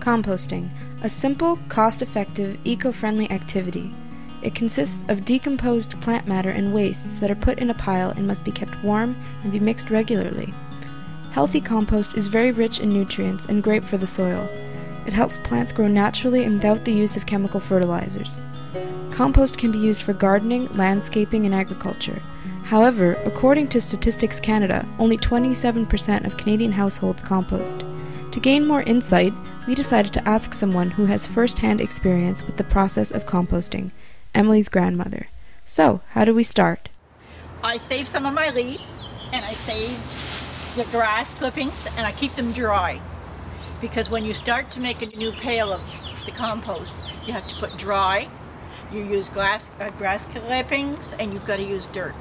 Composting, a simple, cost-effective, eco-friendly activity. It consists of decomposed plant matter and wastes that are put in a pile and must be kept warm and be mixed regularly. Healthy compost is very rich in nutrients and great for the soil. It helps plants grow naturally and without the use of chemical fertilizers. Compost can be used for gardening, landscaping, and agriculture. However, according to Statistics Canada, only 27% of Canadian households compost. To gain more insight, we decided to ask someone who has first-hand experience with the process of composting, Emily's grandmother. So, how do we start? I save some of my leaves, and I save the grass clippings, and I keep them dry. Because when you start to make a new pail of the compost, you have to put dry, you use grass clippings, and you've got to use dirt.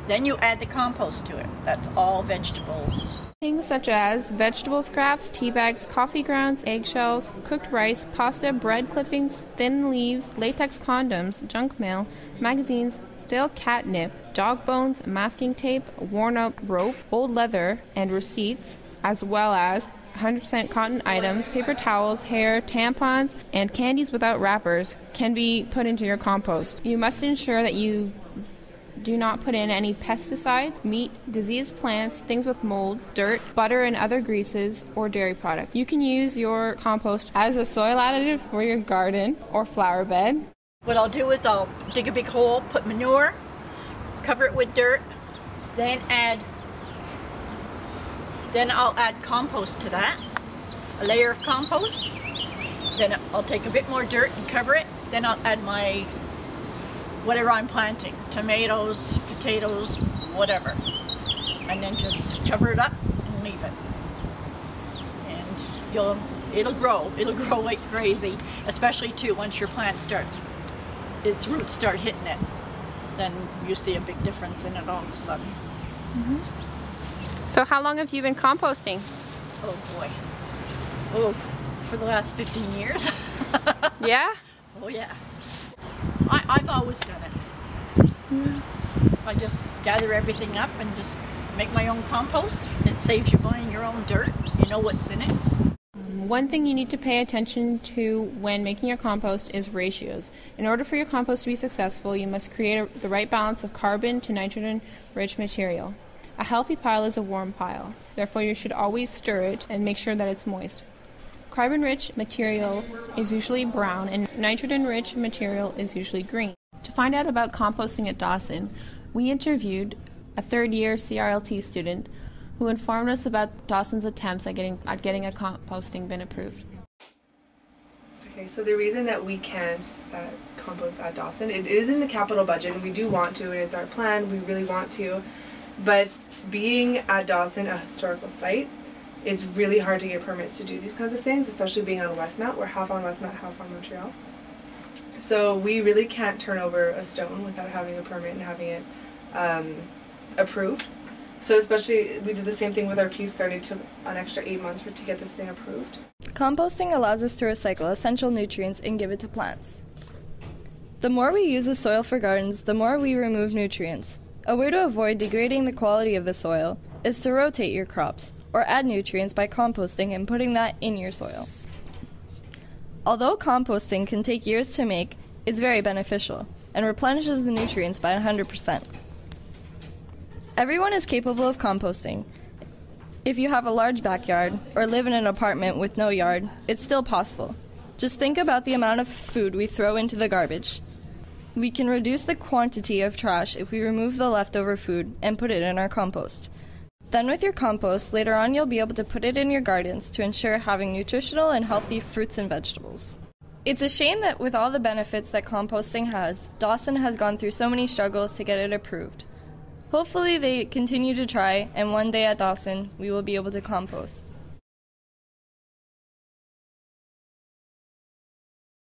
Then you add the compost to it. That's all vegetables. Things such as vegetable scraps, tea bags, coffee grounds, eggshells, cooked rice, pasta, bread clippings, thin leaves, latex condoms, junk mail, magazines, stale catnip, dog bones, masking tape, worn out rope, old leather, and receipts, as well as 100% cotton items, paper towels, hair, tampons, and candies without wrappers can be put into your compost. You must ensure that you do not put in any pesticides, meat, diseased plants, things with mold, dirt, butter and other greases, or dairy products. You can use your compost as a soil additive for your garden or flower bed. What I'll do is I'll dig a big hole, put manure, cover it with dirt, then I'll add compost to that, a layer of compost. Then I'll take a bit more dirt and cover it. Then I'll add my whatever I'm planting, tomatoes, potatoes, whatever. And then just cover it up and leave it. And it'll grow like crazy, especially too once your plant its roots start hitting it. Then you see a big difference in it all of a sudden. Mm-hmm. So how long have you been composting? Oh boy. Oh, for the last 15 years. Yeah? Oh yeah. I've always done it. I just gather everything up and just make my own compost. It saves you buying your own dirt. You know what's in it. One thing you need to pay attention to when making your compost is ratios. In order for your compost to be successful, you must create the right balance of carbon to nitrogen-rich material. A healthy pile is a warm pile. Therefore, you should always stir it and make sure that it's moist. Carbon-rich material is usually brown and nitrogen-rich material is usually green. To find out about composting at Dawson, we interviewed a third-year CRLT student who informed us about Dawson's attempts at getting a composting bin approved. Okay, so the reason that we can't compost at Dawson, it is in the capital budget and we do want to, and it's our plan, we really want to, but being at Dawson, a historical site, it's really hard to get permits to do these kinds of things, especially being on Westmount. We're half on Westmount, half on Montreal. So we really can't turn over a stone without having a permit and having it approved. So especially, we did the same thing with our peace garden. It took an extra 8 months to get this thing approved. Composting allows us to recycle essential nutrients and give it to plants. The more we use the soil for gardens, the more we remove nutrients. A way to avoid degrading the quality of the soil is to rotate your crops, or add nutrients by composting and putting that in your soil. Although composting can take years to make, it's very beneficial and replenishes the nutrients by 100%. Everyone is capable of composting. If you have a large backyard or live in an apartment with no yard, it's still possible. Just think about the amount of food we throw into the garbage. We can reduce the quantity of trash if we remove the leftover food and put it in our compost. Then with your compost, later on you'll be able to put it in your gardens to ensure having nutritional and healthy fruits and vegetables. It's a shame that with all the benefits that composting has, Dawson has gone through so many struggles to get it approved. Hopefully they continue to try, and one day at Dawson we will be able to compost.